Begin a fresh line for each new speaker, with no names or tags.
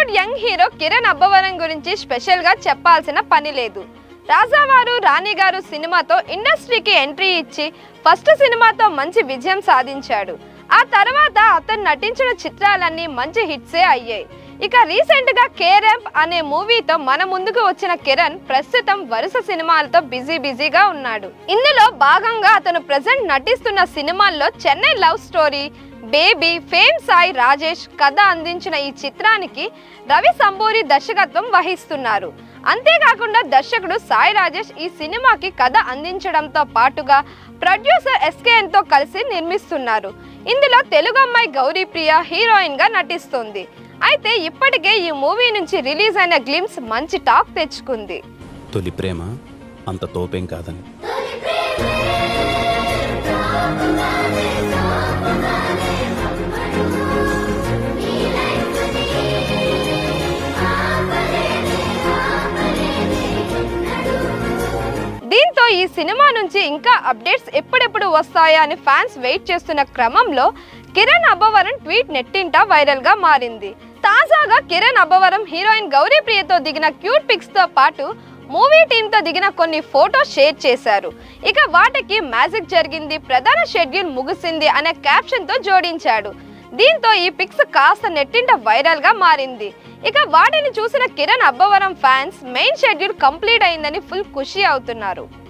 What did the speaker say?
Bollywood young hero Kiran Abbavaram గురించి special గా చెప్పాల్సిన పని లేదు. రాజావారు రాణిగారు సినిమాతో ఇండస్ట్రీకి ఎంట్రీ ఇచ్చి ఫస్ట్ సినిమాతో మంచి విజయం సాధించాడు. ఆ తర్వాత అతను నటించిన చిత్రాలన్నీ మంచి హిట్సే అయ్యాయి. ఇక రీసెంట్ గా కేరాంప్ అనే మూవీతో మన ముందుకు వచ్చిన కిరణ్ ప్రస్తుతం వరుస సినిమాలతో బిజీగా ఉన్నాడు. ఇందులో భాగంగా అతను ప్రెజెంట్ నటిస్తున్న సినిమాల్లో Chennai love story, baby, fame Sai Rajesh కథ అందించిన ఈ చిత్రానికి రవి సంబూరి దర్శకత్వం వహిస్తున్నారు. అంతేకాకుండా దర్శకుడు సాయి రాజేష్ ఈ సినిమాకి కథ అందించడంతో పాటుగా ప్రొడ్యూసర్ ఎస్కేఎన్ తో కలిసి నిర్మిస్తున్నారు. ఇందులో తెలుగు అమ్మాయి గౌరీప్రియ హీరోయిన్ గా నటిస్తుంది. అయితే ఇప్పటికే ఈ మూవీ నుంచి రిలీజ్ అయిన గ్లిమ్స్ మంచి టాక్ తెచ్చుకుంది.
తొలి ప్రేమ అంత తోపేం కాదని.
దీంతో ఈ సినిమా నుంచి ఇంకా అప్డేట్స్ ఎప్పుడెప్పుడు వస్తాయా అని ఫ్యాన్స్ వెయిట్ చేస్తున్న క్రమంలో కిరణ్ అబ్బవరం ట్వీట్ నెట్టింట వైరల్ గా మారింది. తాజాగా కిరణ్ అబ్బవరం హీరోయిన్ గౌరీప్రియతో దిగిన క్యూట్ పిక్స్ తో పాటు మూవీ టీమ్ తో దిగిన కొన్ని ఫోటోస్ షేర్ చేశారు. ఇక వాటికి మ్యాజిక్ జరిగింది, ప్రధాన షెడ్యూల్ ముగిసింది అనే క్యాప్షన్ తో జోడించాడు. దీంతో ఈ పిక్స్ కాస్త నెట్టింట వైరల్ గా మారింది. ఇక వాటిని చూసిన Kiran Abbavaram fans main schedule complete అయిందని ఫుల్ ఖుషి అవుతున్నారు.